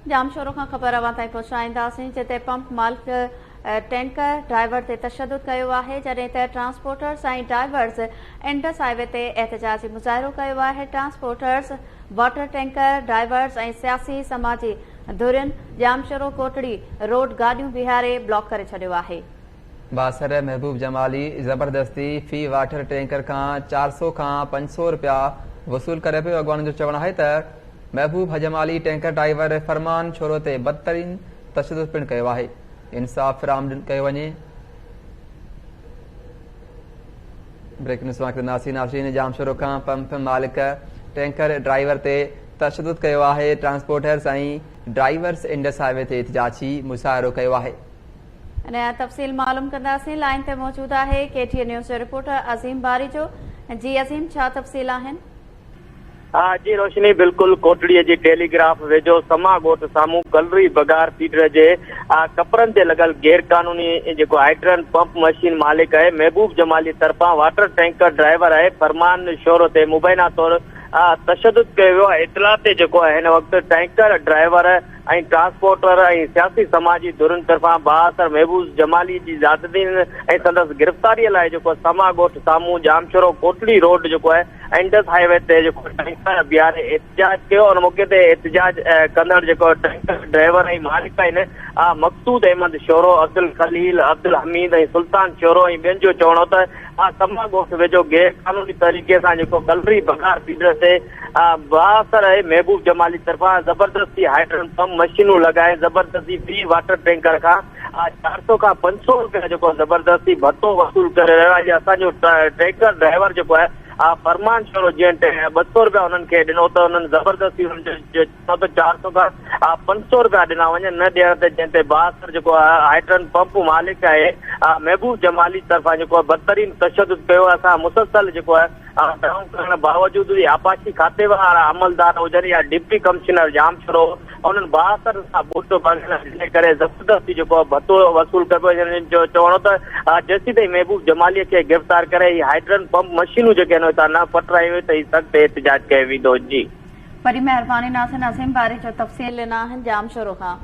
जाम शोरों खां ख़बर अवां ताईं पहुचाईंदासीं जिते पंप मालिक टैंकर ड्राइवर ते तशद्दुद कयो आहे जॾहिं त ट्रांसपोर्टर्स ऐं ड्राइवर्स इंडस हाईवे ते एहतजाजी मुज़ाहिरो कयो आहे। ट्रांसपोर्टर्स वाटर टैंकर ड्राइवर्स ऐं सियासी समाजी धुरियुनि जामशोरो कोटड़ी रोड गाॾियूं बीहारे ब्लॉक करे छॾियो आहे। बासर महबूब जमाली ज़बरदस्ती फी वाटर टैंकर खां 400 खां 500 रुपया वसूल करे पियो। अॻवाननि जो चवणु आहे त महबूब जमाली टैंकर ड्राइवर फरमान छोरो ते बदतरीन तशद्दुद पिणु कयो आहे। इंसाफ़ फिराम कयो वञे। ब्रेक न्यूज़ नाज़रीन जामशोरो खां पंप मालिक टैंकर ड्राइवर ते तशद्दुद कयो आहे। ट्रांसपोर्टर्स ऐं ड्राइवर्स इंडस हाईवे ते एहतजाजी मुज़ाहिरो कयो आहे। तफ़सील मालूम कंदासीं। लाइन ते मौजूद आहे KTN न्यूज़ जो रिपोर्टर अज़ीम बारी जो। जी अज़ीम, छा तफ़सील आहिनि? जी रोशनी, बिल्कुल कोटड़ीअ जी टेलीग्राफ वेझो समा ॻोठ साम्हूं कलरी बगार फीडर जे कपरनि ते लॻल गैर कानूनी जेको हाइड्रन पंप मशीन मालिक आहे महबूब जमाली तरफ़ां वाटर टैंकर ड्राइवर आहे फरमान शोरो ते मुबैना तौर तशद्दुद कयो वियो आहे। इतला ते जेको आहे हिन वक़्तु टैंकर ड्राइवर ऐं ट्रांसपोर्टर ऐं सियासी समाजी धुरियुनि तरफ़ां बासर महबूब जमाली जी ज़ाददीन ऐं संदसि गिरफ़्तारीअ लाइ जेको समा ॻोठ साम्हूं जामशोरो कोटड़ी रोड जेको आहे इंडस हाईवे ते जेको टैंकर बीहारे एहतजाज कयो। और मौके ते एहतजाज कंदड़ जेको टैंकर ड्राइवर ऐं मालिक आहिनि मक़सूद अहमद शोरो, अब्दुल खलील, अब्दुल हमीद ऐं सुल्तान शोरो ऐं ॿियनि जो चवणो त समा ॻोठ वेझो गैर कानूनी तरीक़े सां जेको कलरी बगार फीडर ते बासर आहे महबूब जमाली तरफ़ां ज़बरदस्ती हाइड्रन पंप मशीनूं लॻाए ज़बरदस्ती फ्री वाटर टैंकर खां 400 खां 500 रुपया जेको ज़बरदस्ती भत्तो वसूल करे रहियो आहे। असांजो टैंकर ड्राइवर जेको आहे फरमान शोरो जीअं 200 रुपया हुननि खे ॾिनो त हुननि ज़बरदस्ती 400 खां 500 रुपया ॾिना वञनि न ॾियण ते जंहिं ते बासर जेको आहे हाइड्रन पंप मालिक आहे महबूब जमाली तरफ़ां जेको आहे बदतरीन तशद्दुद कयो। असां मुसलसल जेको आहे डाउन करण बावजूद बि आपाशी खाते वारा अमलदार हुजनि या डिप्टी कमिश्नर जामशोरो उन्हनि बासर सां बूटो ॾिने करे ज़बरदस्ती जेको भत्तो वसूल कयो। जो चवणो त जेसीं ताईं महबूब जमालीअ खे गिरफ़्तार करे हीअ हाइड्रन पंप मशीनूं जेके आहिनि हितां न पटरायूं त हीअ सख़्तु एहतजाज कयो वेंदो। जी वॾी महिरबानी नाज़रीन, अज़ीम बारी जो तफ़सील ॾिना आहिनि जामशोरो खां।